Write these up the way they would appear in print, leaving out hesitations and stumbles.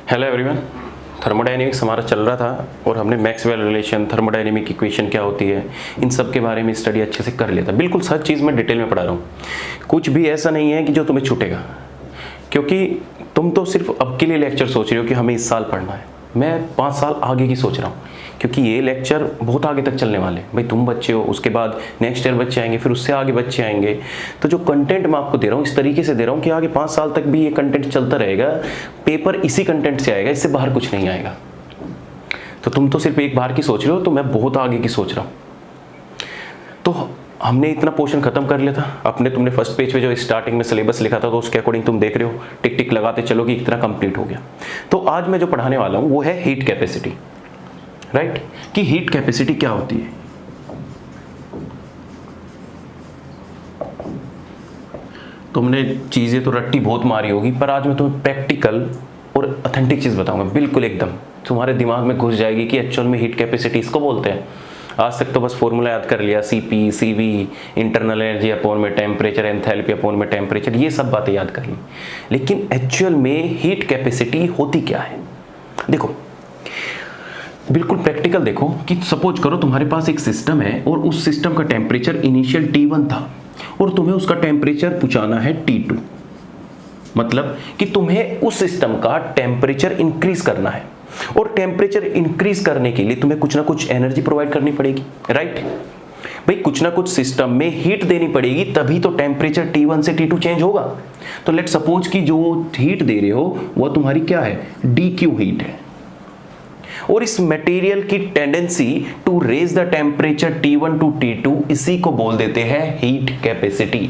Hello everyone. Thermodynamics हमारा चल रहा था और हमने मैक्सवेल रिलेशन, थर्मोडायनेमिक इक्वेशन क्या होती है, इन सब के बारे में स्टडी अच्छे से कर लिया था। बिल्कुल हर चीज़ मैं डिटेल में पढ़ा रहा हूँ, कुछ भी ऐसा नहीं है कि जो तुम्हें छूटेगा, क्योंकि तुम तो सिर्फ अब के लिए लेक्चर सोच रहे हो कि हमें इस साल पढ़ना है। मैं 5 साल आगे की सोच रहा हूँ, क्योंकि ये लेक्चर बहुत आगे तक चलने वाले हैं। भाई तुम बच्चे हो, उसके बाद नेक्स्ट ईयर बच्चे आएंगे, फिर उससे आगे बच्चे आएंगे। तो जो कंटेंट मैं आपको दे रहा हूँ इस तरीके से दे रहा हूँ कि आगे 5 साल तक भी ये कंटेंट चलता रहेगा। पेपर इसी कंटेंट से आएगा, इससे बाहर कुछ नहीं आएगा। तो तुम तो सिर्फ एक बार की सोच रहे हो, तो मैं बहुत आगे की सोच रहा हूँ। तो हमने इतना पोर्शन खत्म कर लिया था अपने। तुमने फर्स्ट पेज पे जो स्टार्टिंग में सिलेबस लिखा था, तो उसके अकॉर्डिंग तुम देख रहे हो, टिक टिक लगाते चलो कि इतना कंप्लीट हो गया। तो आज मैं जो पढ़ाने वाला हूँ वो है हीट कैपेसिटी, राइट? कि हीट कैपेसिटी क्या होती है। तुमने चीजें तो रट्टी बहुत मारी होगी, पर आज मैं तुम्हें प्रैक्टिकल और ऑथेंटिक चीज बताऊंगा, बिल्कुल एकदम तुम्हारे दिमाग में घुस जाएगी कि एक्चुअल में हीट कैपेसिटी इसको बोलते हैं। आज तक तो बस फॉर्मूला याद कर लिया, CP CV, internal energy upon में टेम्परेचर, एंथैल्पी अपॉन में टेम्परेचर, ये सब बातें याद कर ली। लेकिन एक्चुअल में हीट कैपेसिटी होती क्या है? देखो, बिल्कुल प्रैक्टिकल देखो कि सपोज करो तुम्हारे पास एक सिस्टम है और उस सिस्टम का टेम्परेचर इनिशियल T1 था और तुम्हें उसका टेम्परेचर पहुंचाना है T2। मतलब कि तुम्हें उस सिस्टम का टेम्परेचर इंक्रीज करना है, और टेम्परेचर इंक्रीज करने के लिए तुम्हें कुछ ना कुछ एनर्जी प्रोवाइड करनी पड़ेगी, राइट? भाई कुछ ना कुछ सिस्टम में हीट देनी पड़ेगी, तभी तो टेम्परेचर T1 से T2 चेंज होगा। तो लेट सपोज कि जो हीट दे रहे हो वो तुम्हारी क्या है? DQ हीट है। और इस मटेरियल की tendency to raise the temperature T1 to T2, इसी को बोल देते हैं हीट कैपेसिटी।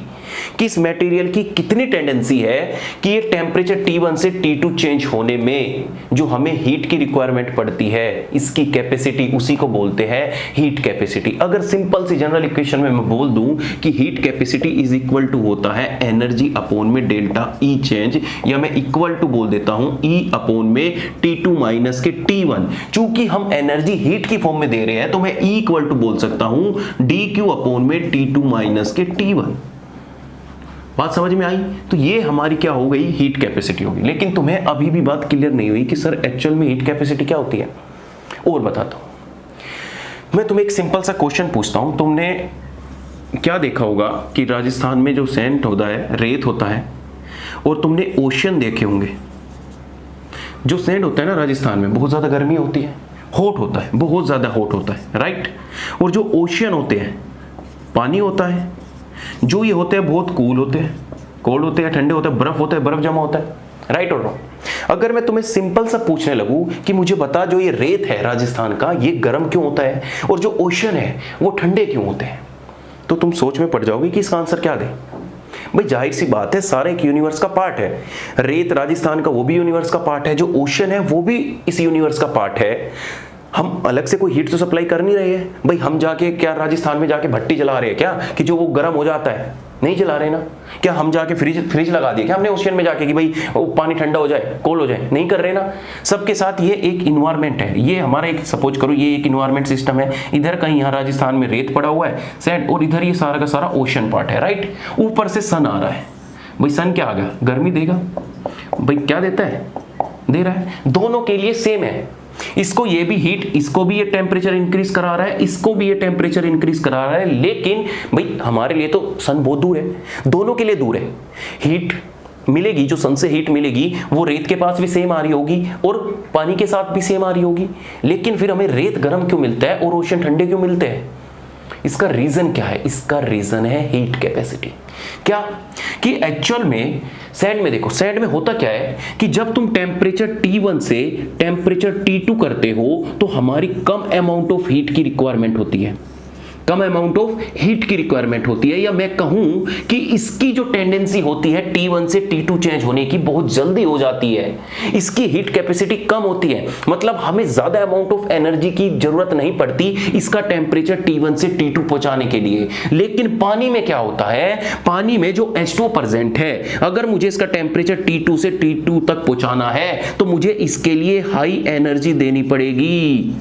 कि इस मटेरियल की कितनी टेंडेंसी है कि ये टेम्परेचर T1 से T2 चेंज होने में जो हमें हीट की रिक्वायरमेंट पड़ती है, इसकी कैपेसिटी, उसी को बोलते हैं हीट कैपेसिटी। अगर सिंपल सी जनरल इक्वेशन में मैं बोल दूं कि heat capacity is equal to होता है एनर्जी अपॉन में डेल्टा ई चेंज, या मैं इक्वल टू बोल देता हूं E अपॉन में T2 माइनस के T1। चूंकि हम एनर्जी हीट की फॉर्म में दे रहे हैं, तो मैं E इक्वल टू बोल सकता हूं DQ अपॉन में T2 माइनस के T1। बात समझ में आई? तो ये हमारी क्या हो गई? हीट कैपेसिटी होगी। लेकिन तुम्हें अभी भी बात क्लियर नहीं हुई कि सर एक्चुअल में हीट कैपेसिटी क्या होती है। और बताता हूं मैं तुम्हें एक सिंपल सा क्वेश्चन पूछता हूं। तुमने क्या देखा होगा कि राजस्थान में जो सैंड होता है, रेत होता है, और तुमने ओशियन देखे होंगे। जो सैंड होता है ना राजस्थान में, बहुत ज्यादा गर्मी होती है, हॉट होता है, बहुत ज्यादा हॉट होता है, राइट? और जो ओशियन होते हैं, पानी होता है, जो ये होते हैं बहुत कूल होते हैं, कोल्ड होते हैं, ठंडे होते हैं, बर्फ होता है, बर्फ जमा होता है, राइट और रॉन्ग? अगर मैं तुम्हें सिंपल सा पूछने लगूं कि मुझे बता, जो ये रेत है राजस्थान का, ये गर्म क्यों होता है, और जो ओशन है वो ठंडे क्यों होते हैं, तो तुम सोच में पड़ जाओगे कि इसका आंसर क्या दे। भाई जाहिर सी बात है, सारे एक यूनिवर्स का पार्ट है। रेत राजस्थान का, वो भी यूनिवर्स का पार्ट है। जो ओशन है वो भी इस यूनिवर्स का पार्ट है। हम अलग से कोई हीट तो सप्लाई कर नहीं रहे हैं। भाई हम जाके क्या राजस्थान में जाके भट्टी जला रहे हैं क्या, कि जो वो गर्म हो जाता है? नहीं जला रहे ना। क्या हम जाके फ्रिज लगा दिए क्या हमने ओशियन में जाके कि भाई वो पानी ठंडा हो जाए, कोल्ड हो जाए? नहीं कर रहे ना। सबके साथ ये एक इन्वायरमेंट है। ये हमारा एक, सपोज करो ये एक इन्वायरमेंट सिस्टम है। इधर कहीं यहाँ राजस्थान में रेत पड़ा हुआ है, सैंड, और इधर ये सारा का सारा ओशन पार्ट है, राइट? ऊपर से सन आ रहा है। भाई सन क्या आ गया? गर्मी देगा। भाई क्या देता है? दे रहा है। दोनों के लिए सेम है। इसको ये भी हीट, इसको भी ये टेम्परेचर इंक्रीज करा रहा है, इसको भी ये टेम्परेचर इंक्रीज करा रहा है। लेकिन भाई हमारे लिए तो सन बहुत दूर है, दोनों के लिए दूर है। हीट मिलेगी, जो सन से हीट मिलेगी वो रेत के पास भी सेम आ रही होगी और पानी के साथ भी सेम आ रही होगी। लेकिन फिर हमें रेत गर्म क्यों मिलता है और ओशन ठंडे क्यों मिलते हैं? इसका रीजन क्या है? इसका रीजन है हीट कैपेसिटी। क्या कि एक्चुअल में सैंड में देखो, सैंड में होता क्या है कि जब तुम टेम्परेचर T1 से टेम्परेचर T2 करते हो, तो हमारी कम अमाउंट ऑफ हीट की रिक्वायरमेंट होती है, कम अमाउंट ऑफ हीट की रिक्वायरमेंट होती है। या मैं कहूं कि इसकी जो टेंडेंसी होती है T1 से T2 चेंज होने की, बहुत जल्दी हो जाती है। इसकी हीट कैपेसिटी कम होती है, मतलब हमें ज्यादा अमाउंट ऑफ एनर्जी की जरूरत नहीं पड़ती इसका टेम्परेचर T1 से T2 पहुंचाने के लिए। लेकिन पानी में क्या होता है? पानी में जो H2 प्रेजेंट है, अगर मुझे इसका टेम्परेचर T2 से T2 तक पहुंचाना है, तो मुझे इसके लिए हाई एनर्जी देनी पड़ेगी।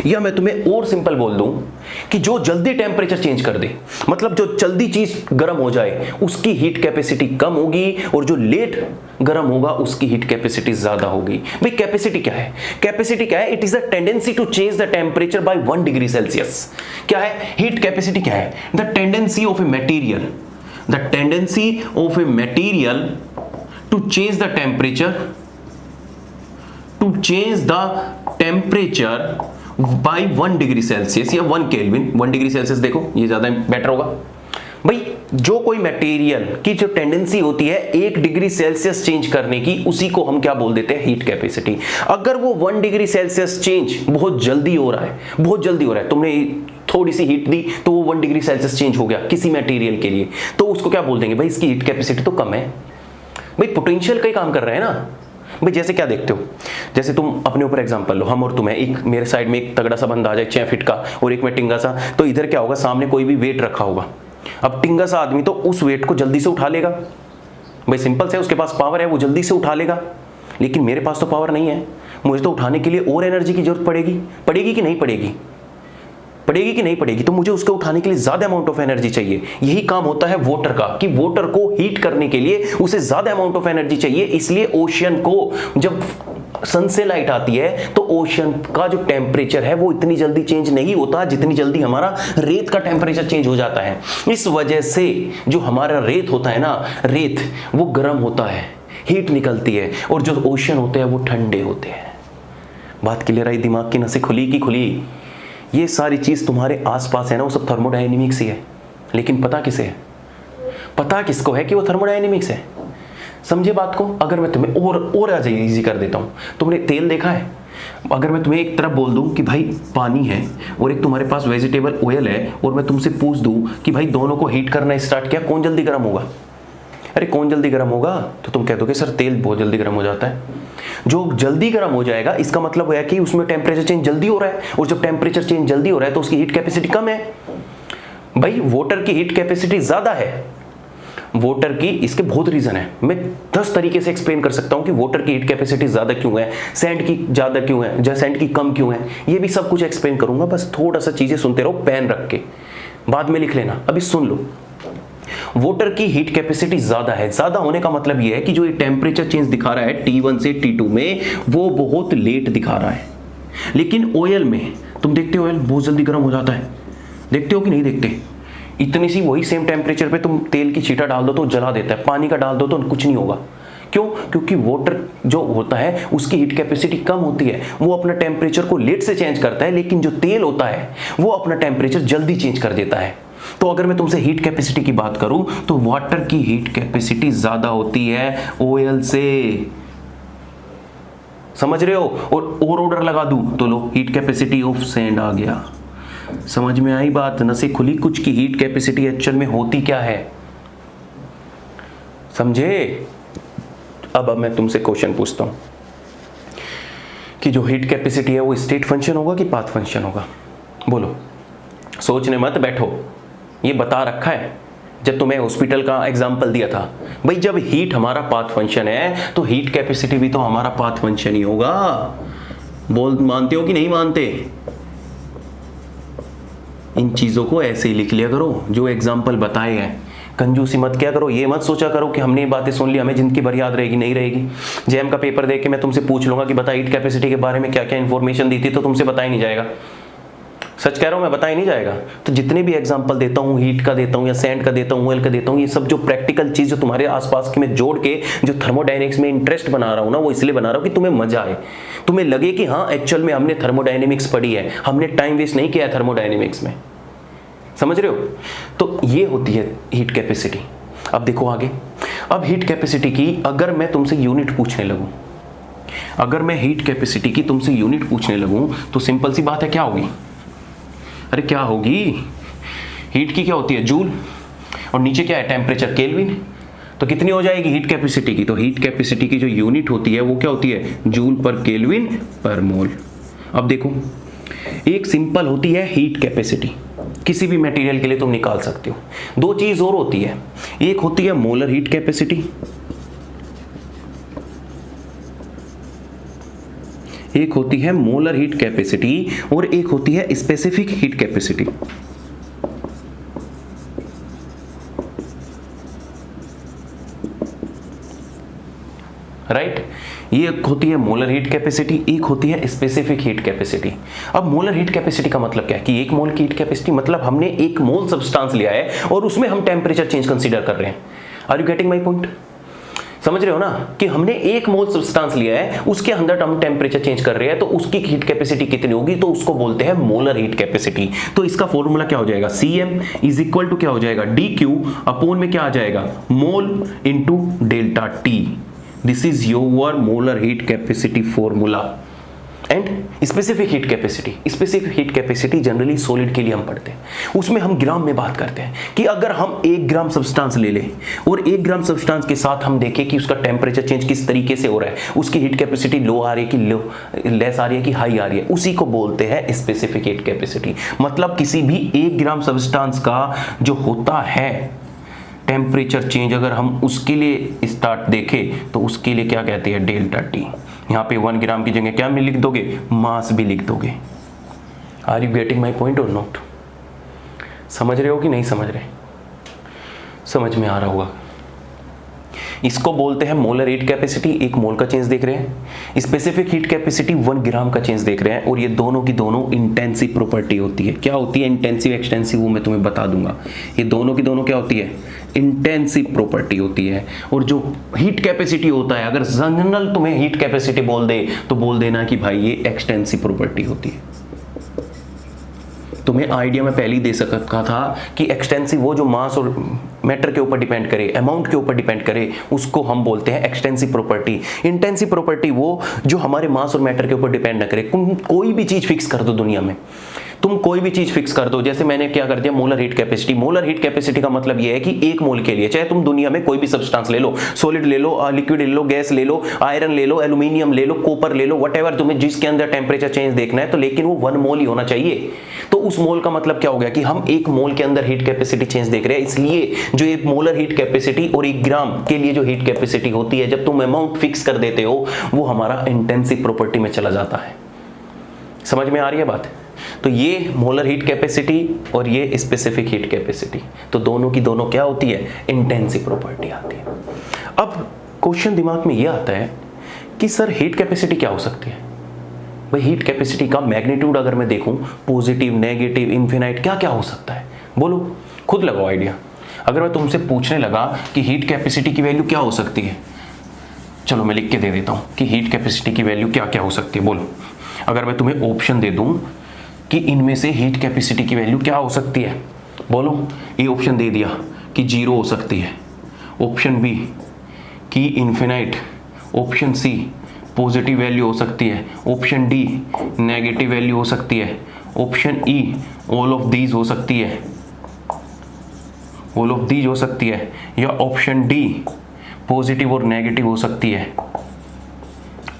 या मैं तुम्हें और सिंपल बोल दूं कि जो जल्दी टेम्परेचर चेंज कर दे, मतलब जो जल्दी चीज गर्म हो जाए, उसकी हीट कैपेसिटी कम होगी, और जो लेट गर्म होगा उसकी हीट कैपेसिटी ज्यादा होगी। भाई कैपेसिटी क्या है? कैपेसिटी क्या है? It is a tendency to change the temperature by 1 degree Celsius. क्या है हीट कैपेसिटी? क्या है? The tendency of a material, the tendency of a material to change the temperature, to change the temperature by 1 degree Celsius या 1 kelvin. 1 degree Celsius देखो ये ज्यादा better होगा। भाई जो कोई मटेरियल की जो टेंडेंसी होती है 1 डिग्री सेल्सियस चेंज करने की, उसी को हम क्या बोल देते हैं? Heat capacity. अगर वो 1 डिग्री सेल्सियस चेंज बहुत जल्दी हो रहा है, बहुत जल्दी हो रहा है, तुमने थोड़ी सी हीट दी तो वो 1 डिग्री सेल्सियस चेंज हो गया किसी मटेरियल के लिए, तो उसको क्या बोल देंगे? भाई इसकी हीट कैपेसिटी तो कम है। भाई पोटेंशियल का ही काम कर रहे हैं ना। भाई जैसे क्या देखते हो, जैसे तुम अपने ऊपर एग्जांपल लो, हम और तुम्हें, एक मेरे साइड में एक तगड़ा सा बंदा आ जाए 6 फीट का और एक में टिंगा सा, तो इधर क्या होगा? सामने कोई भी वेट रखा होगा। अब टिंगा सा आदमी तो उस वेट को जल्दी से उठा लेगा। भाई सिंपल से उसके पास पावर है, वो जल्दी से उठा लेगा। लेकिन मेरे पास तो पावर नहीं है, मुझे तो उठाने के लिए और एनर्जी की जरूरत पड़ेगी। पड़ेगी कि नहीं पड़ेगी? पड़ेगी कि नहीं पड़ेगी? तो मुझे उसको उठाने के लिए ज्यादा अमाउंट ऑफ एनर्जी चाहिए। यही काम होता है वाटर का, कि वाटर को हीट करने के लिए उसे ज्यादा अमाउंट ऑफ एनर्जी चाहिए। इसलिए ओशियन को जब सन से लाइट आती है तो ओशियन का जो टेम्परेचर है वो इतनी जल्दी चेंज नहीं होता जितनी जल्दी हमारा रेत का टेम्परेचर चेंज हो जाता है। इस वजह से जो हमारा रेत होता है ना, रेत वो गर्म होता है, हीट निकलती है, और जो ओशियन होते हैं वो ठंडे होते हैं। बात क्लियर आई? दिमाग की नसें खुली की खुली? ये सारी चीज तुम्हारे आसपास है ना, वो सब थर्मोडायनेमिक्स ही है। लेकिन पता किसे है? पता किसको है कि वो थर्मोडायनेमिक्स है? समझे बात को? अगर मैं तुम्हें और आज इजी कर देता हूं, तुमने तेल देखा है? अगर मैं तुम्हें एक तरफ बोल दूं कि भाई पानी है और एक तुम्हारे पास वेजिटेबल ऑयल है, और मैं तुमसे पूछ दूं कि भाई दोनों को हीट करना स्टार्ट किया, कौन जल्दी गर्म होगा? अरे कौन जल्दी गर्म होगा? तो तुम कह दोगे सर तेल बहुत जल्दी गर्म हो जाता है। जो जल्दी गर्म हो जाएगा इसका मतलब है कि उसमें टेम्परेचर चेंज जल्दी हो रहा है, और जब टेम्परेचर चेंज जल्दी हो रहा है तो उसकी हीट कैपेसिटी कम है। भाई वाटर की हीट कैपेसिटी ज्यादा है। वाटर की इसके बहुत रीजन है, मैं 10 तरीके से एक्सप्लेन कर सकता हूं कि वाटर की हीट कैपेसिटी ज्यादा क्यों है, सैंड की ज्यादा क्यों है, या सैंड की कम क्यों है, ये भी सब कुछ एक्सप्लेन करूंगा। बस थोड़ा सा चीजें सुनते रहो, पेन रख के, बाद में लिख लेना। अभी सुन लो, वाटर की हीट कैपेसिटी ज्यादा है। ज्यादा होने का मतलब यह है कि जो ये टेम्परेचर चेंज दिखा रहा है T1 से T2 में, वो बहुत लेट दिखा रहा है। लेकिन ऑयल में तुम देखते हो ऑयल बहुत जल्दी गर्म हो जाता है, देखते हो कि नहीं देखते? इतनी सी वही सेम टेम्परेचर पे तुम तेल की छींटा डाल दो तो जला देता है, पानी का डाल दो तो कुछ नहीं होगा। क्यों? क्योंकि वाटर जो होता है उसकी हीट कैपेसिटी कम होती है, वो अपना टेम्परेचर को लेट से चेंज करता है। लेकिन जो तेल होता है वो अपना टेम्परेचर जल्दी चेंज कर देता है। तो अगर मैं तुमसे हीट कैपेसिटी की बात करूं तो वाटर की हीट कैपेसिटी ज्यादा होती है ऑयल से, समझ रहे हो? और ऑर्डर लगा दूं तो लो, हीट कैपेसिटी ऑफ सैंड आ गया। समझ में आई बात? नसें खुली कुछ की हीट कैपेसिटी एक्चुअल में होती क्या है, समझे? अब मैं तुमसे क्वेश्चन पूछता हूं कि जो हीट कैपेसिटी है वो स्टेट फंक्शन होगा कि पाथ फंक्शन होगा? बोलो, सोचने मत बैठो, ये बता रखा है जब तुम्हें हॉस्पिटल का एग्जांपल दिया था। भाई जब हीट हमारा पाथ फंक्शन है तो हीट कैपेसिटी भी तो हमारा पाथ फंक्शन ही होगा। बोल, मानते हो कि नहीं मानते? इन चीजों को ऐसे ही लिख लिया करो जो एग्जांपल बताए हैं, कंजूसी मत क्या करो। ये मत सोचा करो कि हमने ये बातें सुन ली, हमें जिंदगी भर याद रहेगी, नहीं रहेगी। जेएम का पेपर देख के मैं तुमसे पूछ लूंगा कि बता हीट कैपेसिटी के बारे में क्या क्या इंफॉर्मेशन दी थी, तो तुमसे बता ही नहीं जाएगा। सच कह रहा हूं मैं, बता ही नहीं जाएगा। तो जितने भी एग्जांपल देता हूं, हीट का देता हूं या सैंड का देता हूं, ऑयल का देता हूं, ये सब जो प्रैक्टिकल चीज जो तुम्हारे आसपास की मैं जोड़ के जो थर्मोडायनेमिक्स में इंटरेस्ट बना रहा हूं ना, वो इसलिए बना रहा हूं कि तुम्हें मजा आए, तुम्हें लगे कि हाँ एक्चुअल में हमने थर्मोडायनेमिक्स पढ़ी है, हमने टाइम वेस्ट नहीं किया है थर्मोडायनेमिक्स में। समझ रहे हो? तो ये होती है हीट कैपेसिटी। अब देखो आगे, अब हीट कैपेसिटी की अगर मैं तुमसे यूनिट पूछने लगूं, अगर मैं हीट कैपेसिटी की तुमसे यूनिट पूछने लगूं तो सिंपल सी बात है, क्या होगी? अरे क्या होगी? हीट की क्या होती है? जूल, और नीचे क्या है? Temperature, kelvin. तो कितनी हो जाएगी हीट कैपेसिटी की? तो हीट कैपेसिटी की जो यूनिट होती है वो क्या होती है? जूल पर केल्विन पर मोल। अब देखो, एक सिंपल होती है हीट कैपेसिटी, किसी भी मटेरियल के लिए तुम निकाल सकते हो। दो चीज और होती है, एक होती है मोलर हीट कैपेसिटी, एक होती है मोलर हीट कैपेसिटी और एक होती है स्पेसिफिक हीट कैपेसिटी। राइट, ये एक होती है मोलर हीट कैपेसिटी, एक होती है स्पेसिफिक हीट कैपेसिटी। अब मोलर हीट कैपेसिटी का मतलब क्या है कि एक मोल की हीट कैपेसिटी, मतलब हमने एक मोल सब्सटेंस लिया है और उसमें हम टेम्परेचर चेंज कंसीडर कर रहे हैं। Are you getting my point? समझ रहे हो ना कि हमने एक मोल सब्सटेंस लिया है, उसके अंदर हम टेम्परेचर चेंज कर रहे हैं, तो उसकी हीट कैपेसिटी कितनी होगी, तो उसको बोलते हैं मोलर हीट कैपेसिटी। तो इसका फॉर्मूला क्या हो जाएगा, Cm इज इक्वल टू क्या हो जाएगा, dQ अपॉन में क्या आ जाएगा, mole into delta T। This is your molar heat capacity formula. And specific heat capacity, specific heat capacity generally solid के लिए हम पढ़ते हैं, उसमें हम ग्राम में बात करते हैं कि अगर हम 1 ग्राम सब्सटेंस ले लें और 1 ग्राम सब्सटेंस के साथ हम देखें कि उसका टेम्परेचर चेंज किस तरीके से हो रहा है, उसकी हीट कैपेसिटी लो आ रही है कि लेस आ रही है कि हाई आ रही है, उसी को बोलते हैं स्पेसिफिक हीट कैपेसिटी। मतलब किसी भी 1 ग्राम सब्सटेंस का जो होता है टेम्परेचर चेंज, अगर हम उसके लिए स्टार्ट देखें तो उसके लिए क्या कहते हैं, डेल्टा T। यहाँ पे 1 ग्राम की जगह क्या में लिख दोगे, मास भी लिख दोगे। Are you getting my point और नॉट? समझ रहे हो कि नहीं समझ रहे? समझ में आ रहा होगा। इसको बोलते हैं मोलर हीट कैपेसिटी, 1 मोल का चेंज देख रहे हैं। स्पेसिफिक हीट कैपेसिटी 1 ग्राम का चेंज देख रहे हैं। और ये दोनों की दोनों इंटेंसिव प्रॉपर्टी होती है। क्या होती है इंटेंसिव एक्सटेंसिव, वो मैं तुम्हें बता दूंगा। ये दोनों की दोनों क्या होती है, इंटेंसिव प्रॉपर्टी होती है। और जो हीट कैपेसिटी होता है, अगर जनरल तुम्हें हीट कैपेसिटी बोल दे तो बोल देना कि भाई ये एक्सटेंसिव प्रॉपर्टी होती है। तुम्हें आइडिया में पहले ही दे सकता था कि एक्सटेंसिव वो जो मास और मैटर के ऊपर डिपेंड करे, अमाउंट के ऊपर डिपेंड करे, उसको हम बोलते हैं एक्सटेंसिव प्रॉपर्टी। इंटेंसिव प्रॉपर्टी वो जो हमारे मास और मैटर के ऊपर डिपेंड न करे। तुम कोई भी चीज फिक्स कर दो दुनिया में, तुम कोई भी चीज फिक्स कर दो, जैसे मैंने क्या कर दिया, molar heat capacity. Molar heat capacity का मतलब यह है कि 1 मोल के लिए, चाहे तुम दुनिया में कोई भी सब्सटेंस ले लो, सॉलिड ले लो, लिक्विड ले लो, गैस ले लो, आयरन ले लो, एल्यूमिनियम ले लो, कॉपर ले लो, व्हाटएवर तुम्हें जिसके अंदर टेम्परेचर चेंज देखना है, तो लेकिन वो 1 मोल ही होना चाहिए। तो उस मोल का मतलब क्या हो गया कि हम 1 मोल के अंदर हीट कैपेसिटी चेंज देख रहे हैं। इसलिए जो एक मोलर हीट कैपेसिटी और 1 ग्राम के लिए जो हीट कैपेसिटी होती है, जब तुम अमाउंट फिक्स कर देते हो, वो हमारा इंटेंसिव प्रॉपर्टी में चला जाता है। समझ में आ रही है बात? तो ये मोलर हीट कैपेसिटी और ये स्पेसिफिक हीट कैपेसिटी, तो दोनों की दोनों क्या होती है, इंटेंसिव प्रॉपर्टी आती है। अब क्वेश्चन दिमाग में ये आता है कि सर हीट कैपेसिटी क्या हो सकती है? भाई हीट कैपेसिटी का मैग्नीट्यूड अगर मैं देखूं, पॉजिटिव, नेगेटिव, इन्फिनाइट, क्या क्या हो सकता है? बोलो, खुद लगाओ आइडिया। अगर मैं तुमसे पूछने लगा कि हीट कैपेसिटी की वैल्यू क्या हो सकती है, चलो मैं लिख के दे देता हूं कि हीट कैपेसिटी की वैल्यू क्या क्या हो सकती है। बोलो, अगर मैं तुम्हें ऑप्शन दे दूं कि इनमें से हीट कैपेसिटी की वैल्यू क्या हो सकती है, बोलो। ए ऑप्शन दे दिया कि 0 हो सकती है, ऑप्शन बी कि infinite, option C positive value हो सकती है, ऑप्शन डी नेगेटिव वैल्यू हो सकती है, option E all of these हो सकती है, ऑल ऑफ दीज हो सकती है, या ऑप्शन डी पॉजिटिव और नेगेटिव हो सकती है,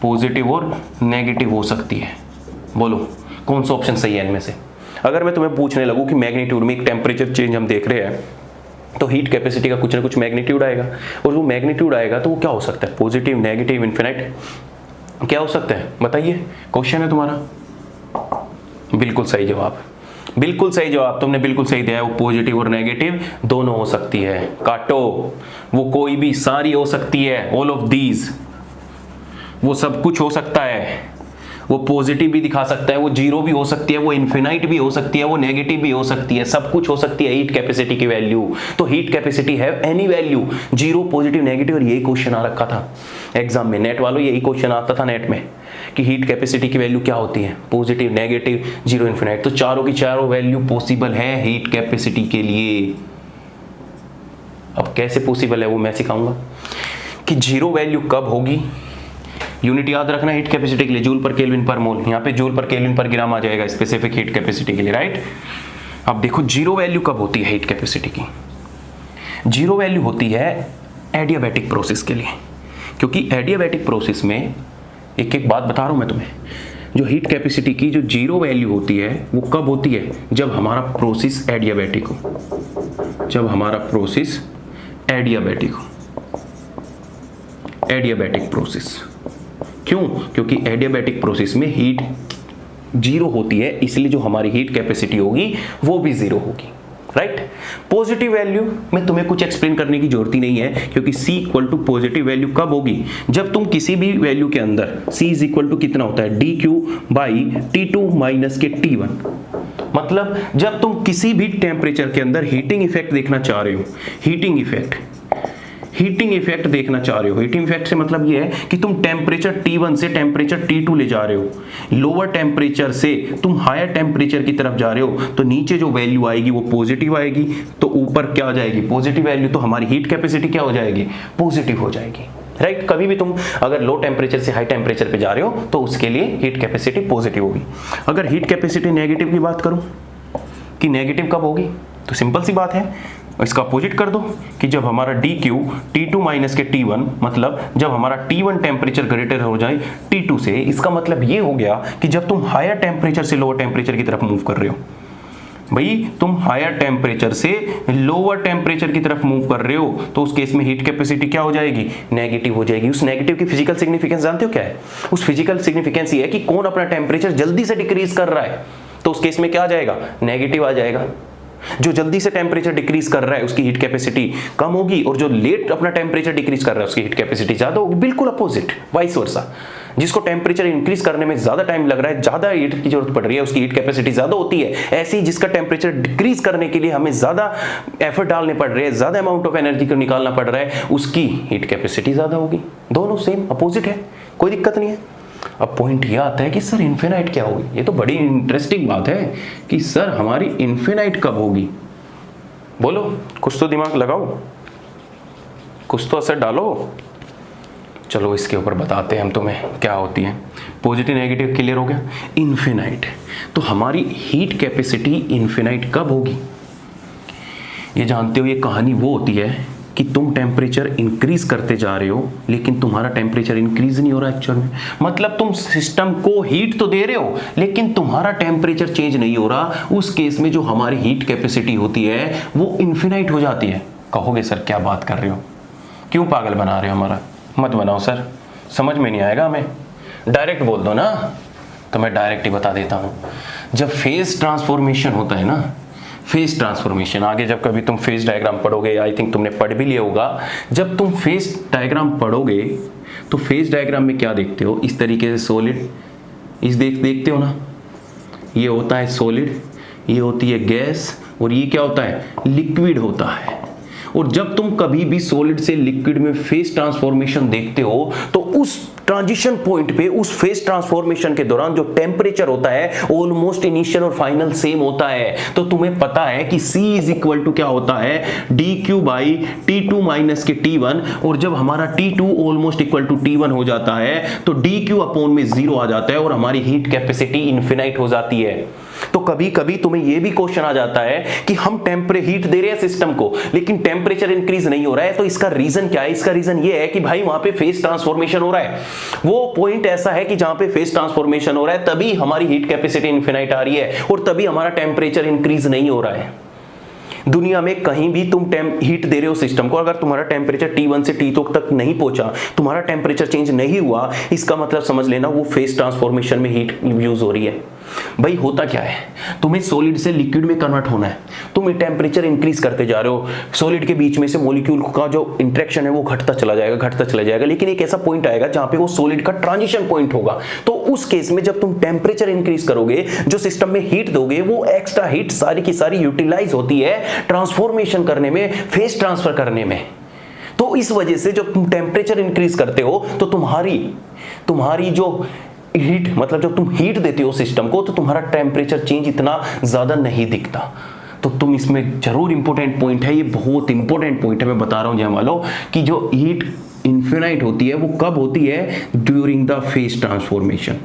पॉजिटिव और नेगेटिव हो सकती है। बोलो कौन सा ऑप्शन सही है इनमें से? अगर मैं तुम्हें पूछने लगूं कि मैग्नीट्यूड में एक टेम्परेचर चेंज हम देख रहे हैं, तो हीट कैपेसिटी का कुछ ना कुछ मैग्नीट्यूड आएगा, और वो मैग्नीट्यूड आएगा तो वो क्या हो सकता है, पॉजिटिव, नेगेटिव, इन्फिनाइट, क्या हो सकता है? बताइए, क्वेश्चन है तुम्हारा। बिल्कुल सही जवाब, बिल्कुल सही जवाब, तुमने बिल्कुल सही दिया है। वो पॉजिटिव और नेगेटिव दोनों हो सकती है। काटो, वो कोई भी, सारी हो सकती है, ऑल ऑफ दीज, वो सब कुछ हो सकता है। वो पॉजिटिव भी दिखा सकता है, वो 0 भी हो सकती है, वो इन्फिनाइट भी हो सकती है, वो नेगेटिव भी हो सकती है, सब कुछ हो सकती है हीट कैपेसिटी की वैल्यू। तो हीट कैपेसिटी है एनी वैल्यू, 0, पॉजिटिव, नेगेटिव। और यही क्वेश्चन आ रखा था एग्जाम में, नेट वालों यही क्वेश्चन आता था नेट में कि हीट कैपेसिटी की वैल्यू क्या होती है, पॉजिटिव, नेगेटिव, 0, इन्फिनाइट। तो चारों की चारों वैल्यू पॉसिबल है हीट कैपेसिटी के लिए। अब कैसे पॉसिबल है वो मैं सिखाऊंगा कि 0 वैल्यू कब होगी। यूनिट याद रखना हीट कैपेसिटी के लिए, जूल पर केल्विन पर मोल, यहाँ पे जूल पर केल्विन पर ग्राम आ जाएगा स्पेसिफिक हीट कैपेसिटी के लिए, राइट। अब देखो 0 वैल्यू कब होती है हीट कैपेसिटी की? 0 वैल्यू होती है एडियाबैटिक प्रोसेस के लिए, क्योंकि एडियाबैटिक प्रोसेस में एक एक बात बता रहा हूं मैं तुम्हें, जो हीट कैपेसिटी की जो 0 वैल्यू होती है वो कब होती है, जब हमारा प्रोसेस एडियाबैटिक हो, जब हमारा प्रोसेस एडियाबैटिक हो, एडियाबैटिक प्रोसेस। क्यों? क्योंकि एडियाबैटिक प्रोसेस में हीट जीरो होती है, इसलिए जो हमारी हीट कैपेसिटी होगी वो भी जीरो होगी, राइट। पॉजिटिव वैल्यू में तुम्हें कुछ एक्सप्लेन करने की जरूरत ही नहीं है, क्योंकि C equal to positive value कब होगी? जब तुम किसी भी वैल्यू के अंदर C इज इक्वल टू कितना होता है? dq बाई T2 माइनस के T1। मतलब जब तुम किसी भी टेम्परेचर के अंदर हीटिंग इफेक्ट देखना चाह रहे हो, हीटिंग इफेक्ट देखना चाह रहे हो, हीटिंग इफेक्ट से मतलब ये है कि तुम टेम्परेचर T1 से टेम्परेचर T2 ले जा रहे हो, लोअर टेम्परेचर से तुम हायर टेम्परेचर की तरफ जा रहे हो, तो नीचे जो वैल्यू आएगी वो पॉजिटिव आएगी, तो ऊपर क्या आ जाएगी? Positive value. तो हमारी हीट कैपेसिटी क्या हो जाएगी? पॉजिटिव हो जाएगी, राइट। कभी भी तुम अगर लो टेम्परेचर से हाई टेम्परेचर पे जा रहे हो तो उसके लिए हीट कैपेसिटी पॉजिटिव होगी। अगर हीट कैपेसिटी नेगेटिव की बात करूं कि नेगेटिव कब होगी, तो सिंपल सी बात है, इसका अपोजिट कर दो कि जब हमारा dq T2 माइनस के T1, मतलब जब हमारा T1 टेम्परेचर ग्रेटर हो जाए T2 से। इसका मतलब ये हो गया कि जब तुम हायर टेम्परेचर से लोअर टेम्परेचर की तरफ मूव कर रहे हो, भाई तुम हायर टेम्परेचर से लोअर टेम्परेचर की तरफ मूव कर रहे हो, तो उस केस में हीट कैपेसिटी क्या हो जाएगी? नेगेटिव हो जाएगी। उस नेगेटिव की फिजिकल सिग्निफिकेंस जानते हो क्या है? उस फिजिकल सिग्निफिकेंस ये है कि कौन अपना टेम्परेचर जल्दी से डिक्रीज कर रहा है, तो उस केस में क्या आ जाएगा? नेगेटिव आ जाएगा। जो जल्दी से टेम्परेचर डिक्रीज कर रहा है उसकी हीट कैपेसिटी कम होगी, और जो लेट अपना टेम्परेचर डिक्रीज कर रहा है उसकी हीट कैपेसिटी ज्यादा होगी। बिल्कुल अपोजिट, वाइस वर्सा। जिसको टेम्परेचर इंक्रीज करने में ज्यादा टाइम लग रहा है, ज्यादा हीट की जरूरत पड़ रही है, उसकी हीट कैपेसिटी ज्यादा होती है। ऐसे ही जिसका टेम्परेचर डिक्रीज करने के लिए हमें ज्यादा एफर्ट डालने पड़ रहे हैं, ज्यादा अमाउंट ऑफ एनर्जी को निकालना पड़ रहा है, उसकी हीट कैपेसिटी ज्यादा होगी। दोनों सेम अपोजिट है, कोई दिक्कत नहीं है। अब पॉइंट ये आता है कि सर इन्फिनाइट क्या होगी? ये तो बड़ी इंटरेस्टिंग बात है कि सर हमारी इन्फिनाइट कब होगी? बोलो, कुछ तो दिमाग लगाओ, कुछ तो असर डालो। चलो इसके ऊपर बताते हैं हम तुम्हें क्या होती है। पॉजिटिव नेगेटिव क्लियर हो गया। इन्फिनाइट, तो हमारी हीट कैपेसिटी इन्फिनाइट कब होगी? ये जानते हो, ये कहानी वो होती है कि तुम टेम्परेचर इंक्रीज करते जा रहे हो लेकिन तुम्हारा टेम्परेचर इंक्रीज नहीं हो रहा एक्चुअल में। मतलब तुम सिस्टम को हीट तो दे रहे हो लेकिन तुम्हारा टेम्परेचर चेंज नहीं हो रहा। उस केस में जो हमारी हीट कैपेसिटी होती है वो इन्फिनाइट हो जाती है। कहोगे सर क्या बात कर रहे हो, क्यों पागल बना रहे हो हमारा? मत बनाओ सर, समझ में नहीं आएगा हमें, डायरेक्ट बोल दो ना। तो मैं डायरेक्ट ही बता देता हूँ। जब फेज ट्रांसफॉर्मेशन होता है ना, फेज ट्रांसफॉर्मेशन, आगे जब कभी तुम फेज डायग्राम पढ़ोगे, आई थिंक तुमने पढ़ भी लिया होगा, जब तुम फेज डायग्राम पढ़ोगे तो फेज डायग्राम में क्या देखते हो? इस तरीके से सॉलिड, इस देखते हो ना, ये होता है सॉलिड, ये होती है गैस, और ये क्या होता है? लिक्विड होता है। और जब तुम कभी भी सॉलिड से लिक्विड में फेज ट्रांसफॉर्मेशन देखते हो तो उस ट्रांजिशन पॉइंट पे, उस फेज ट्रांसफॉर्मेशन के दौरान जो टेम्परेचर होता है ऑलमोस्ट इनिशियल और फाइनल सेम होता है। तो तुम्हें पता है कि C इज इक्वल टू क्या होता है? dq बाई T2 माइनस के T1, और जब हमारा T2 almost equal to T1 हो जाता है तो dq अपॉन में 0 आ जाता है और हमारी हीट कैपेसिटी इन्फिनाइट हो जाती है। तो कभी कभी तुम्हें यह भी क्वेश्चन आ जाता है कि हम हीट दे रहे हैं सिस्टम को लेकिन टेम्परेचर इंक्रीज नहीं हो रहा है, तो इसका रीजन क्या है? इसका रीजन ये है कि भाई वहां पे फेज ट्रांसफॉर्मेशन हो रहा है। वो पॉइंट ऐसा है कि जहां पे फेज ट्रांसफॉर्मेशन हो रहा है तभी हमारी हीट कैपेसिटी इन्फिनाइट आ रही है और तभी हमारा टेम्परेचर इंक्रीज नहीं हो रहा है। दुनिया में कहीं भी तुम हीट दे रहे हो सिस्टम को, अगर तुम्हारा टेम्परेचर T1 से T2 तक नहीं पहुंचा, तुम्हारा टेम्परेचर चेंज नहीं हुआ, इसका मतलब समझ लेना वो फेज ट्रांसफॉर्मेशन में हीट यूज हो रही है। भाई होता क्या है, तुम्हें सॉलिड से लिक्विड में कन्वर्ट होना है, तुम टेम्परेचर इंक्रीज करते जा रहे हो, सॉलिड के बीच में से मॉलिक्यूल का जो इंटरेक्शन है वो घटता चला जाएगा, लेकिन एक ऐसा पॉइंट आएगा जहां पे वो सॉलिड का ट्रांजिशन पॉइंट होगा। तो उस केस में जब तुम टेम्परेचर इंक्रीज करोगे, जो सिस्टम में हीट दोगे, वो एक्स्ट्रा हीट सारी की सारी यूटिलाइज होती है ट्रांसफॉर्मेशन करने में, फेज ट्रांसफर करने में। तो इस वजह से जब तुम टेम्परेचर इंक्रीज करते हो तो तुम्हारी जो हीट, मतलब जब तुम हीट देते हो सिस्टम को, तो तुम्हारा टेम्परेचर चेंज इतना ज्यादा नहीं दिखता। तो तुम इसमें जरूर इंपॉर्टेंट पॉइंट है, ये बहुत इंपॉर्टेंट पॉइंट है, मैं बता रहा हूं जय मालो कि जो हीट इन्फिनाइट होती है वो कब होती है? During the phase transformation.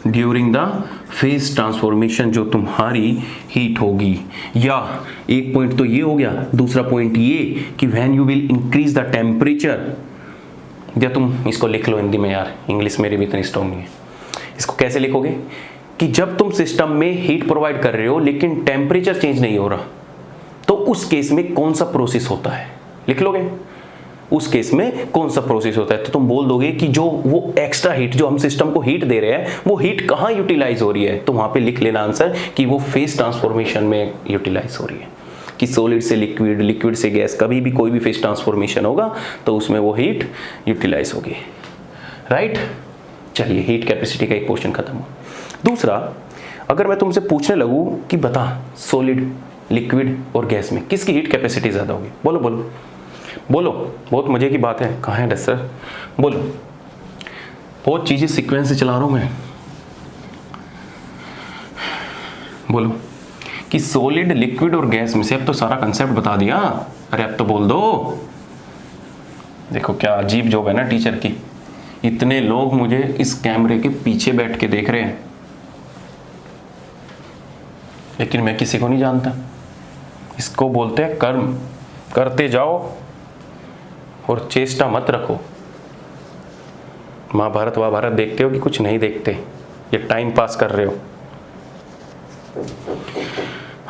During the phase transformation जो तुम्हारी हीट होगी। या एक पॉइंट तो ये हो गया, दूसरा पॉइंट ये कि when you will increase the temperature, या तुम इसको लिख लो हिंदी में, यार इंग्लिश मेरी भी इतनी स्ट्रॉन्ग नहीं है, इसको कैसे लिखोगे कि जब तुम सिस्टम में हीट प्रोवाइड कर रहे हो लेकिन टेम्परेचर चेंज नहीं हो रहा, तो उस केस में कौन सा प्रोसेस होता है, लिख लोगे? उस केस में कौन सा प्रोसेस होता है? तो तुम बोल दोगे कि जो वो एक्स्ट्रा हीट जो हम सिस्टम को हीट दे रहे हैं वो हीट कहाँ यूटिलाइज हो रही है, तो वहां पे लिख लेना आंसर कि वो फेज ट्रांसफॉर्मेशन में यूटिलाइज हो रही है। कि सॉलिड से लिक्विड, लिक्विड से गैस, कभी भी कोई भी फेज ट्रांसफॉर्मेशन होगा तो उसमें वो हीट यूटिलाइज होगी, राइट। चलिए, हीट कैपेसिटी का एक क्वेश्चन खत्म हो। दूसरा, अगर मैं तुमसे पूछने लगूं कि बता सॉलिड, लिक्विड और गैस में किसकी हीट कैपेसिटी ज्यादा होगी? बोलो बोलो बोलो, बहुत मजे की बात है। कहाँ है सर? बोलो, बहुत चीजें सीक्वेंस से चला रहा हूं मैं। बोलो कि सॉलिड, लिक्विड और गैस में से, अब तो सारा कंसेप्ट बता दिया। अरे अब तो बोल दो। देखो क्या अजीब जॉब है ना टीचर की, इतने लोग मुझे इस कैमरे के पीछे बैठ के देख रहे हैं लेकिन मैं किसी को नहीं जानता। इसको बोलते हैं कर्म, करते जाओ और चेष्टा मत रखो। महाभारत वहाभारत देखते हो कि कुछ नहीं देखते, ये टाइम पास कर रहे हो।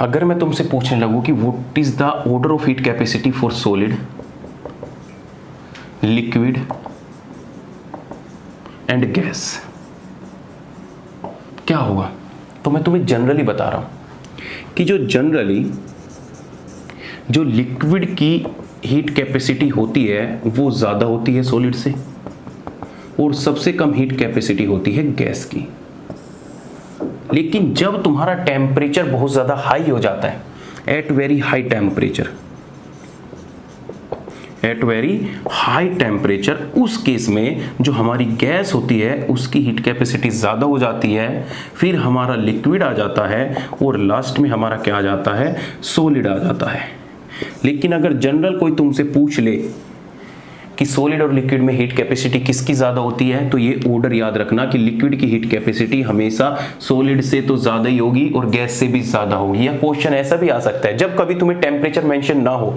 अगर मैं तुमसे पूछने लगूं कि what is the order of heat capacity for solid, liquid and gas, क्या होगा? तो मैं तुम्हें जनरली बता रहा हूं कि जो जनरली जो लिक्विड की हीट कैपेसिटी होती है वो ज़्यादा होती है सॉलिड से, और सबसे कम हीट कैपेसिटी होती है गैस की। लेकिन जब तुम्हारा टेम्परेचर बहुत ज़्यादा हाई हो जाता है, at very high temperature, at very high temperature, उस केस में जो हमारी गैस होती है उसकी हीट कैपेसिटी ज़्यादा हो जाती है, फिर हमारा लिक्विड आ जाता है और लास्ट में हमारा क्या आ जाता है? सॉलिड आ जाता है। लेकिन अगर जनरल कोई तुमसे पूछ ले कि सॉलिड और लिक्विड में हीट कैपेसिटी किसकी ज़्यादा होती है, तो ये ऑर्डर याद रखना कि लिक्विड की हीट कैपेसिटी हमेशा सॉलिड से तो ज़्यादा ही होगी और गैस से भी ज़्यादा होगी। या क्वेश्चन ऐसा भी आ सकता है, जब कभी तुम्हें टेम्परेचर मेंशन ना हो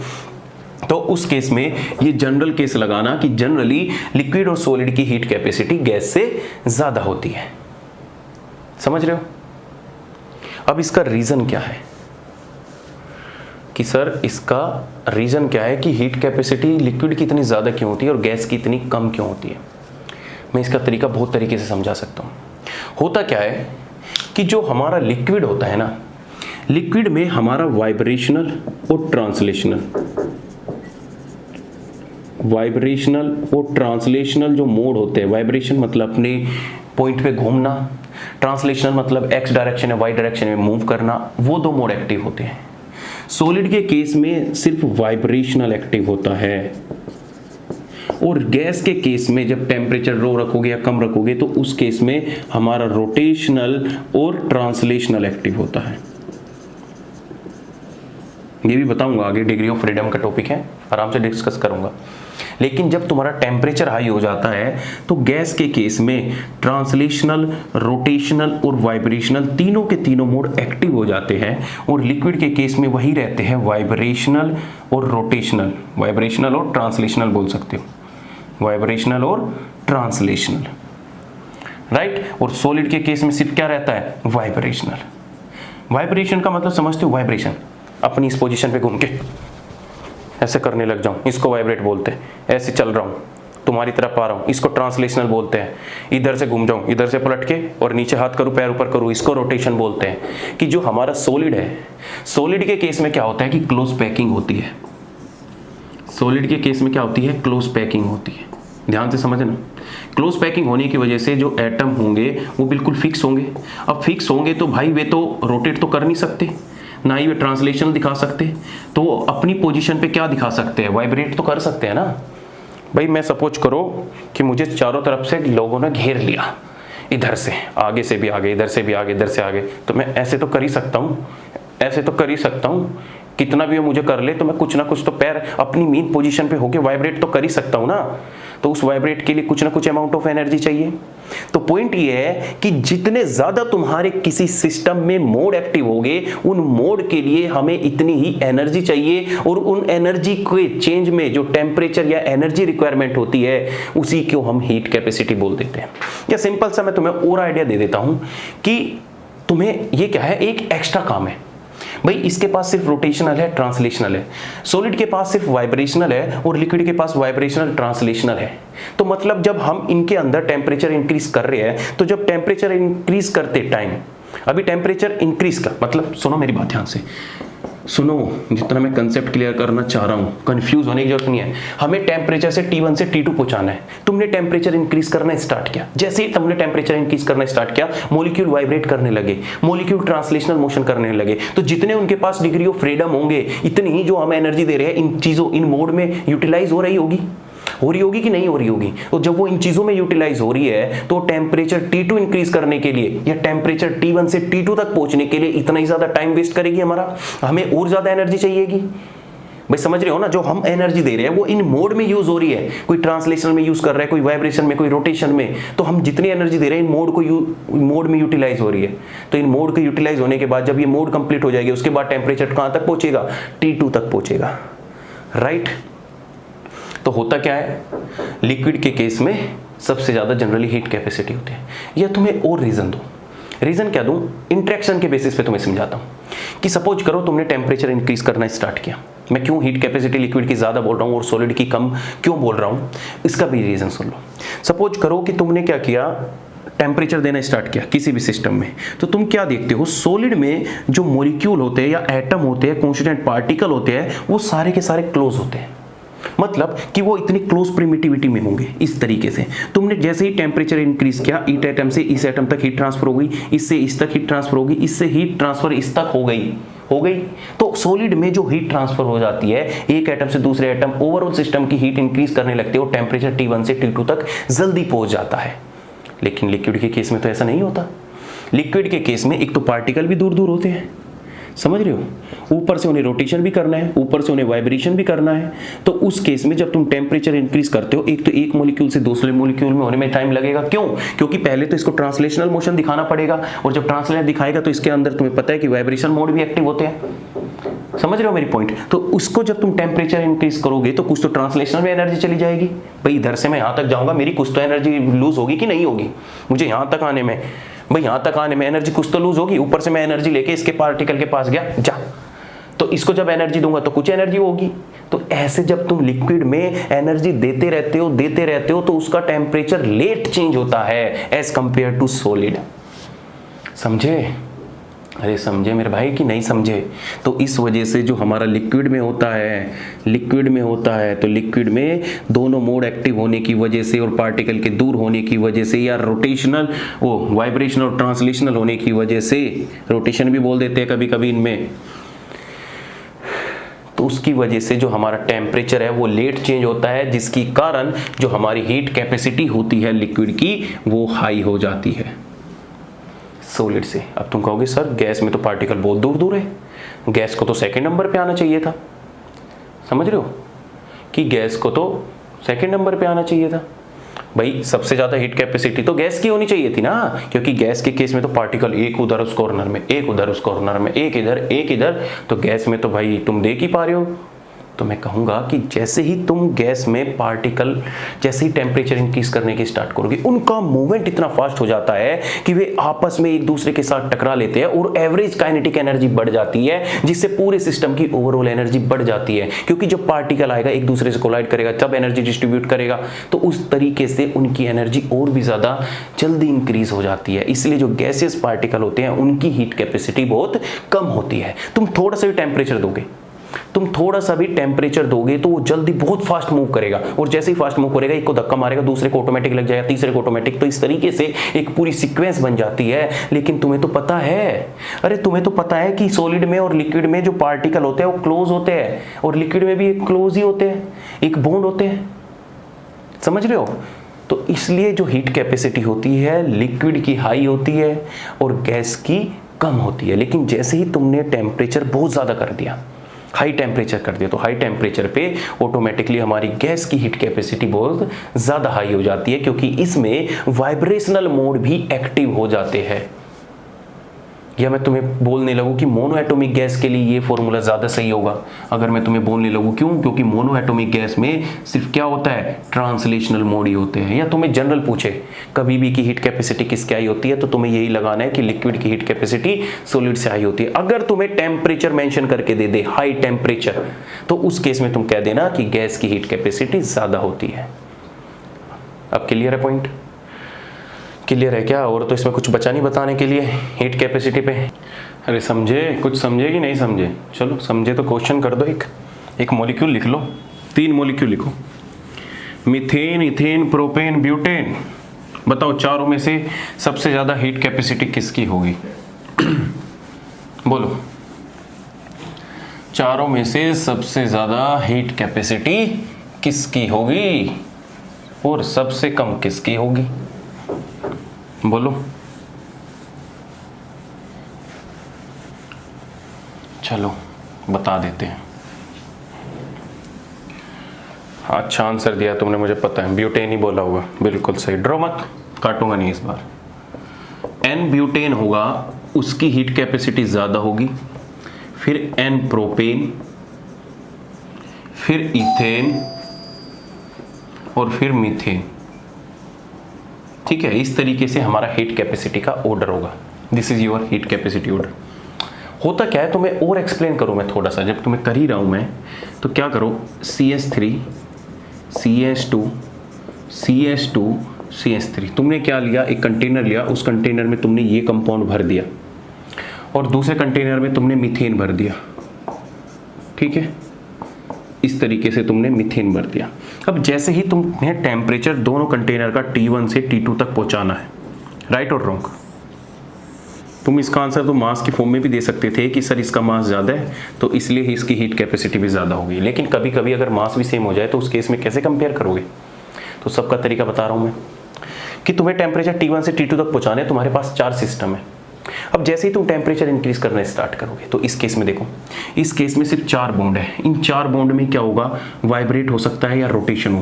तो उस केस में ये जनरल केस लगाना कि जनरली लिक्विड और सॉलिड की हीट कैपेसिटी गैस से ज़्यादा होती है। समझ रहे हो? अब इसका रीज़न क्या है कि सर इसका रीज़न क्या है कि हीट कैपेसिटी लिक्विड की इतनी ज़्यादा क्यों होती है और गैस की इतनी कम क्यों होती है? मैं इसका तरीका बहुत तरीके से समझा सकता हूँ। होता क्या है कि जो हमारा लिक्विड होता है ना, लिक्विड में हमारा वाइब्रेशनल और ट्रांसलेशनल जो मोड होते हैं, वाइब्रेशन मतलब अपने पॉइंट पे घूमना, ट्रांसलेशनल मतलब एक्स डायरेक्शन या वाई डायरेक्शन में मूव करना, वो दो मोड एक्टिव होते हैं। सॉलिड के केस में सिर्फ वाइब्रेशनल एक्टिव होता है, और गैस के केस में जब टेम्परेचर लो रखोगे या कम रखोगे तो उस केस में हमारा रोटेशनल और ट्रांसलेशनल एक्टिव होता है। ये भी बताऊंगा आगे, डिग्री ऑफ फ्रीडम का टॉपिक है, आराम से डिस्कस करूंगा। लेकिन जब तुम्हारा टेम्परेचर हाई हो जाता है तो गैस के केस में ट्रांसलेशनल, रोटेशनल और वाइब्रेशनल तीनों के तीनों मोड एक्टिव हो जाते हैं, और लिक्विड के केस में वही रहते हैं वाइब्रेशनल और रोटेशनल, वाइब्रेशनल और ट्रांसलेशनल बोल सकते हो, वाइब्रेशनल और ट्रांसलेशनल, राइट। और सॉलिड के केस में सिर्फ क्या रहता है? वाइब्रेशनल। वाइब्रेशन का मतलब समझते हो? वाइब्रेशन अपनी इस पोजीशन पे घूम के ऐसे करने लग जाऊं, इसको वाइब्रेट बोलते हैं। ऐसे चल रहा हूं, तुम्हारी तरफ आ रहा हूं, इसको ट्रांसलेशनल बोलते हैं। इधर से घूम जाऊं, इधर से पलट के और नीचे हाथ करूं, पैर ऊपर करूं, इसको रोटेशन बोलते हैं। कि जो हमारा सॉलिड है, सॉलिड के केस में क्या होता है कि क्लोज पैकिंग होती है। सॉलिड के केस में क्या होती है? क्लोज पैकिंग होती है। ध्यान से समझना, क्लोज पैकिंग होने की वजह से जो एटम होंगे वो बिल्कुल फिक्स होंगे। अब फिक्स होंगे तो भाई वे तो रोटेट तो कर नहीं सकते, ना ही वे ट्रांसलेशन दिखा सकते, तो अपनी पोजीशन पे क्या दिखा सकते हैं? वाइब्रेट तो कर सकते हैं ना। भाई मैं सपोज करो कि मुझे चारों तरफ से लोगों ने घेर लिया, इधर से आगे से भी आगे, इधर से भी आगे, इधर से आगे, तो मैं ऐसे तो कर ही सकता हूँ, ऐसे तो कर ही सकता हूँ। कितना भी वो मुझे कर ले तो मैं कुछ ना कुछ तो पैर अपनी मेन पोजीशन पे होके वाइब्रेट तो कर ही सकता हूँ ना। तो उस वाइब्रेट के लिए कुछ ना कुछ अमाउंट ऑफ एनर्जी चाहिए। तो पॉइंट ये है कि जितने ज्यादा तुम्हारे किसी सिस्टम में मोड एक्टिव होंगे, उन मोड के लिए हमें इतनी ही एनर्जी चाहिए, और उन एनर्जी के चेंज में जो टेम्परेचर या एनर्जी रिक्वायरमेंट होती है उसी को हम हीट कैपेसिटी बोल देते हैं। या सिंपल सा मैं तुम्हें और आइडिया दे देता हूं कि तुम्हें ये क्या है, एक एक्स्ट्रा काम है भाई इसके पास सिर्फ रोटेशनल है, ट्रांसलेशनल है। सॉलिड के पास सिर्फ वाइब्रेशनल है और लिक्विड के पास वाइब्रेशनल ट्रांसलेशनल है। तो मतलब जब हम इनके अंदर टेम्परेचर इंक्रीज कर रहे हैं, तो जब टेम्परेचर इंक्रीज करते टाइम, अभी टेम्परेचर इंक्रीज का मतलब, सुनो मेरी बात ध्यान से सुनो, जितना मैं कंसेप्ट क्लियर करना चाह रहा हूं, कंफ्यूज होने की जरूरत नहीं है। हमें टेम्परेचर से T1 से T2 पहुंचाना है। तुमने टेम्परेचर इंक्रीज करना स्टार्ट किया, जैसे ही तुमने टेम्परेचर इंक्रीज करना स्टार्ट किया, मॉलिक्यूल वाइब्रेट करने लगे, मॉलिक्यूल ट्रांसलेशनल मोशन करने लगे। तो जितने उनके पास डिग्री ऑफ फ्रीडम होंगे, इतनी ही जो हमें एनर्जी दे रहे हैं इन चीजों, इन मोड में यूटिलाइज हो रही होगी कि नहीं हो रही होगी। तो जब वो इन चीजों में यूटिलाइज हो रही है, तो टेम्परेचर T2 इंक्रीज करने के लिए या टेम्परेचर T1 से T2 तक पहुंचने के लिए इतना ही ज्यादा टाइम वेस्ट करेगी हमारा, हमें और ज्यादा एनर्जी चाहिएगी। भाई समझ रहे हो ना, जो हम एनर्जी दे रहे हैं वो इन मोड में यूज हो रही है, कोई ट्रांसलेशन में यूज कर रहा है, कोई वाइब्रेशन में, कोई रोटेशन में। तो हम जितनी एनर्जी दे रहे हैं इन मोड में यूटिलाइज हो रही है। तो इन मोड के यूटिलाइज होने के बाद जब ये मोड कंप्लीट हो जाएगी, उसके बाद टेम्परेचर कहां तक पहुंचेगा? T2 तक पहुंचेगा, राइट। तो होता क्या है, लिक्विड के केस में सबसे ज्यादा जनरली हीट कैपेसिटी होती है। या तुम्हें और रीजन दूं, रीजन क्या दूं, इंटरेक्शन के बेसिस पे तुम्हें समझाता हूं कि सपोज करो तुमने टेम्परेचर इंक्रीज करना स्टार्ट किया। मैं क्यों हीट कैपेसिटी लिक्विड की ज्यादा बोल रहा हूं और सॉलिड की कम क्यों बोल रहा हूं, इसका भी रीजन सुन लो। सपोज करो कि तुमने क्या किया, टेम्परेचर देना स्टार्ट किया किसी भी सिस्टम में, तो तुम क्या देखते हो, सॉलिड में जो मॉलिक्यूल होते हैं या एटम होते हैं, कॉन्स्टिट्यूएंट पार्टिकल होते हैं, वो सारे के सारे क्लोज होते हैं। मतलब कि वो इतनी क्लोज प्रिमिटिविटी में होंगे। इस तरीके से तुमने जैसे ही टेम्परेचर इंक्रीज किया, इस एटम से इस एटम तक हीट ट्रांसफर हो गई, इससे इस तक हीट ट्रांसफर होगी, इससे हीट ट्रांसफर इस तक हो गई। तो सॉलिड में जो हीट ट्रांसफर हो जाती है एक एटम से दूसरे एटम, ओवरऑल सिस्टम की हीट इंक्रीज करने लगती है और टेम्परेचर T1 से T2 तक जल्दी पहुंच जाता है। लेकिन लिक्विड के केस में तो ऐसा नहीं होता। लिक्विड के केस में एक तो पार्टिकल भी दूर दूर होते हैं, समझ रहे हो, ऊपर से उन्हें रोटेशन भी करना है, ऊपर से उन्हें वाइब्रेशन भी करना है। तो उस केस में जब तुम टेम्परेचर इंक्रीज करते हो, एक तो एक मॉलिक्यूल से दूसरे मॉलिक्यूल में होने में टाइम लगेगा। क्यों? क्योंकि पहले तो इसको ट्रांसलेशनल मोशन दिखाना पड़ेगा, और जब ट्रांसलेशन दिखाएगा तो इसके अंदर तुम्हें पता है कि वाइब्रेशन मोड भी एक्टिव होते हैं। समझ रहे हो मेरी पॉइंट? तो उसको जब तुम टेम्परेचर इंक्रीज करोगे तो कुछ तो ट्रांसलेशनल में एनर्जी चली जाएगी। भाई इधर से मैं यहां तक जाऊंगा, मेरी कुछ तो एनर्जी लूज होगी कि नहीं होगी? मुझे यहां तक आने में, भाई यहां तक आने में एनर्जी कुछ तो लूज होगी। ऊपर से मैं एनर्जी लेके इसके पार्टिकल के पास गया, जा, तो इसको जब एनर्जी दूंगा तो कुछ एनर्जी होगी। तो ऐसे जब तुम लिक्विड में एनर्जी देते रहते हो तो उसका टेम्परेचर लेट चेंज होता है एज कंपेयर टू सॉलिड। समझे? अरे समझे मेरे भाई कि नहीं समझे? तो इस वजह से जो हमारा लिक्विड में होता है तो लिक्विड में दोनों मोड एक्टिव होने की वजह से और पार्टिकल के दूर होने की वजह से, या रोटेशनल वाइब्रेशन और ट्रांसलेशनल होने की वजह से, रोटेशन भी बोल देते हैं कभी कभी इनमें, तो उसकी वजह से जो हमारा टेम्परेचर है वो लेट चेंज होता है, जिसकी कारण जो हमारी हीट कैपेसिटी होती है लिक्विड की वो हाई हो जाती है सॉलिड से। अब तुम कहोगे सर गैस में तो पार्टिकल बहुत दूर दूर है, गैस को तो सेकंड नंबर पे आना चाहिए था। समझ रहे हो कि गैस को तो सेकंड नंबर पे आना चाहिए था। भाई सबसे ज्यादा हीट कैपेसिटी तो गैस की होनी चाहिए थी ना, क्योंकि गैस के केस में तो पार्टिकल एक उधर उस कॉर्नर में, एक उधर उस कॉर्नर में, एक इधर, तो गैस में तो भाई तुम देख ही पा रहे हो। तो मैं कहूंगा कि जैसे ही तुम गैस में पार्टिकल जैसे ही टेम्परेचर इंक्रीज करने की स्टार्ट करोगे, उनका मूवमेंट इतना फास्ट हो जाता है कि वे आपस में एक दूसरे के साथ टकरा लेते हैं और एवरेज काइनेटिक एनर्जी बढ़ जाती है, जिससे पूरे सिस्टम की ओवरऑल एनर्जी बढ़ जाती है। क्योंकि जब पार्टिकल आएगा एक दूसरे से कोलाइड करेगा तब एनर्जी डिस्ट्रीब्यूट करेगा, तो उस तरीके से उनकी एनर्जी और भी ज्यादा जल्दी इंक्रीज हो जाती है। इसलिए जो गैसियस पार्टिकल होते हैं उनकी हीट कैपेसिटी बहुत कम होती है। तुम थोड़ा सा भी टेम्परेचर दोगे तो वो जल्दी बहुत फास्ट मूव करेगा, और जैसे ही फास्ट मूव करेगा एक को धक्का मारेगा, दूसरे को ऑटोमेटिक लग जाएगा, तीसरे को ऑटोमेटिक। तो इस तरीके से एक पूरी सीक्वेंस बन जाती है। लेकिन तुम्हें तो पता है कि सॉलिड में और लिक्विड में जो पार्टिकल होते हैं वो क्लोज होते हैं, और लिक्विड में भी एक क्लोज ही होते हैं, एक बॉन्ड होते हैं। समझ रहे हो? तो इसलिए जो हीट कैपेसिटी होती है लिक्विड की हाई होती है और गैस की कम होती है। लेकिन जैसे ही तुमने टेम्परेचर बहुत ज्यादा कर दिया, हाई टेम्परेचर कर दिया, तो हाई टेम्परेचर पे ऑटोमेटिकली हमारी गैस की हीट कैपेसिटी बहुत ज्यादा हाई हो जाती है, क्योंकि इसमें वाइब्रेशनल मोड भी एक्टिव हो जाते हैं। या मैं तुम्हें बोलने लगूँ कि मोनो एटॉमिक गैस के लिए ये फॉर्मूला ज़्यादा सही होगा। अगर मैं तुम्हें बोलने लगूँ, क्यों? क्योंकि मोनो एटॉमिक गैस में सिर्फ क्या होता है, ट्रांसलेशनल मोड ही होते हैं। या तुम्हें जनरल पूछे कभी भी कि हीट कैपेसिटी किसकी हाई होती है, तो तुम्हें यही लगाना है कि लिक्विड की हीट कैपेसिटी सॉलिड से हाई होती है। अगर तुम्हें टेम्परेचर मेंशन करके दे दे, हाई टेम्परेचर, तो उस केस में तुम कह देना कि गैस की हीट कैपेसिटी ज़्यादा होती है। अब क्लियर है पॉइंट? क्लियर है क्या? और तो इसमें कुछ बचा नहीं बताने के लिए हीट कैपेसिटी पे? अरे समझे? कुछ समझे कि नहीं समझे? चलो समझे तो क्वेश्चन कर दो। एक मॉलिक्यूल लिख लो, 3 मॉलिक्यूल लिखो, मीथेन, इथेन, प्रोपेन, ब्यूटेन। बताओ चारों में से सबसे ज़्यादा हीट कैपेसिटी किसकी होगी? बोलो, चारों में से सबसे ज़्यादा हीट कैपेसिटी किसकी होगी और सबसे कम किसकी होगी? बोलो। चलो बता देते हैं। अच्छा आंसर दिया तुमने, मुझे पता है, ब्यूटेन ही बोला होगा। बिल्कुल सही, ड्रो मत, काटूंगा नहीं इस बार। एन ब्यूटेन होगा, उसकी हीट कैपेसिटी ज़्यादा होगी, फिर एन प्रोपेन, फिर इथेन और फिर मीथेन। ठीक है, इस तरीके से हमारा हीट कैपेसिटी का ऑर्डर होगा। This is your heat capacity order. होता क्या है, तो मैं और एक्सप्लेन करूं मैं थोड़ा सा, जब तुम्हें कर ही रहा हूं मैं, तो क्या करो, CH3 CH2 CH2 CH3, तुमने क्या लिया, एक कंटेनर लिया, उस कंटेनर में तुमने ये कंपाउंड भर दिया और दूसरे कंटेनर में तुमने मीथेन भर दिया। ठीक है, इस तरीके से तुमने मीथेन भर दिया। अब जैसे ही तुम्हें टेम्परेचर दोनों कंटेनर का T1 से T2 तक पहुंचाना है, राइट और रॉन्ग? तुम इसका आंसर तो मास की फॉर्म में भी दे सकते थे कि सर इसका मास ज़्यादा है तो इसलिए ही इसकी हीट कैपेसिटी भी ज़्यादा होगी। लेकिन कभी कभी अगर मास भी सेम हो जाए तो उस केस में कैसे कंपेयर करोगे? तो सबका तरीका बता रहा हूँ मैं कि तुम्हें टेम्परेचर T1 से T2 तक पहुँचाने, तुम्हारे पास 4 सिस्टम है। अब जैसे ही तुम टेम्परेचर इंक्रीज करना स्टार्ट करोगे, तो इस केस में देखो, इस केस में सिर्फ 4 बॉन्ड है। इन 4 बॉन्ड में क्या होगा, वाइब्रेट हो सकता है या रोटेशन हो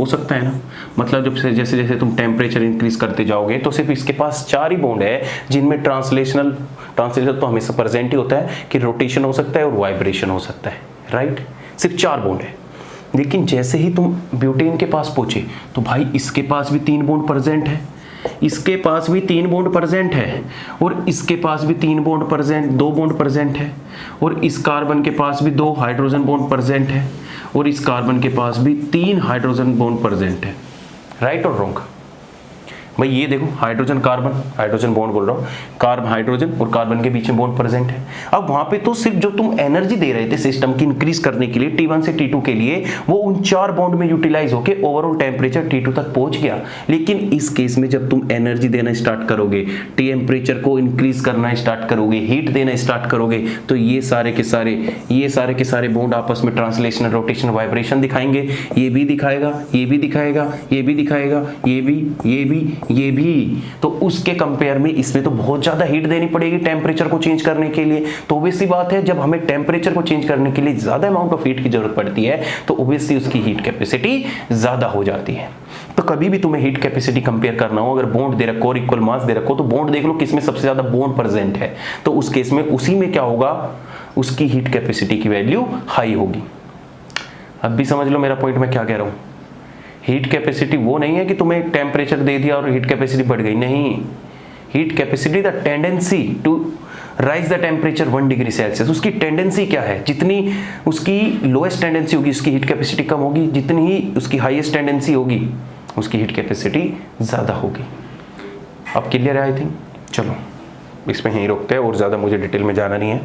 सकता है ना। मतलब जब से जैसे जैसे तुम टेम्परेचर इंक्रीज करते जाओगे तो सिर्फ इसके पास 4 ही बॉन्ड है जिनमें ट्रांसलेशन तो हमेशा प्रेजेंट ही होता है कि रोटेशन हो सकता है और वाइब्रेशन हो सकता है, राइट। सिर्फ 4 बॉन्ड है। लेकिन जैसे ही तुम ब्यूटेन के पास पहुंचे तो भाई इसके पास भी 3 बॉन्ड प्रेजेंट है, इसके पास भी 3 बॉन्ड प्रेजेंट है और इसके पास भी 3 बॉन्ड प्रेजेंट, 2 बॉन्ड प्रेजेंट है और इस कार्बन के पास भी 2 हाइड्रोजन बॉन्ड प्रेजेंट है और इस कार्बन के पास भी 3 हाइड्रोजन बॉन्ड प्रेजेंट है, राइट और रॉन्ग? भाई ये देखो, हाइड्रोजन कार्बन, हाइड्रोजन बॉन्ड बोल रहा हूँ, कार्बन हाइड्रोजन और कार्बन के बीच में बॉन्ड प्रेजेंट है। अब वहां पे तो सिर्फ जो तुम एनर्जी दे रहे थे सिस्टम की इंक्रीज करने के लिए T1 से T2 के लिए, वो उन 4 बॉन्ड में यूटिलाइज होके ओवरऑल टेम्परेचर T2 तक पहुंच गया। लेकिन इस केस में जब तुम एनर्जी देना स्टार्ट करोगे, टेम्परेचर को इंक्रीज करना स्टार्ट करोगे, हीट देना स्टार्ट करोगे, तो ये सारे के सारे बॉन्ड आपस में ट्रांसलेशनल, रोटेशन, वाइब्रेशन दिखाएंगे। ये भी दिखाएगा, ये भी दिखाएगा, ये भी दिखाएगा, ये भी। तो उसके कंपेयर में इसमें तो बहुत ज्यादा हीट देनी पड़ेगी टेम्परेचर को चेंज करने के लिए। तो ऑब्वियसली बात है, जब हमें टेम्परेचर को चेंज करने के लिए ज्यादा अमाउंट ऑफ हीट की जरूरत पड़ती है तो ऑब्वियसली उसकी हीट कैपेसिटी ज्यादा हो जाती है। तो कभी भी तुम्हें हीट कैपेसिटी कंपेयर करना हो, अगर बॉन्ड दे रखो और इक्वल मास दे रखो, तो बॉन्ड देख लो किसमें सबसे ज्यादा बॉन्ड प्रेजेंट है, तो उस केस में उसी में क्या होगा, उसकी हीट कैपेसिटी की वैल्यू हाई होगी। अब भी समझ लो मेरा पॉइंट मैं क्या कह रहा हूं। हीट कैपेसिटी वो नहीं है कि तुम्हें टेम्परेचर दे दिया और हीट कैपेसिटी बढ़ गई, नहीं। Heat capacity the tendency to raise the temperature 1 degree Celsius, उसकी टेंडेंसी क्या है, जितनी उसकी लोएस्ट टेंडेंसी होगी उसकी हीट कैपेसिटी कम होगी, जितनी ही उसकी हाईएस्ट टेंडेंसी होगी उसकी हीट कैपेसिटी ज़्यादा होगी। अब क्लियर है आई थिंक। चलो इसमें यहीं रोकते हैं और ज़्यादा मुझे डिटेल में जाना नहीं है।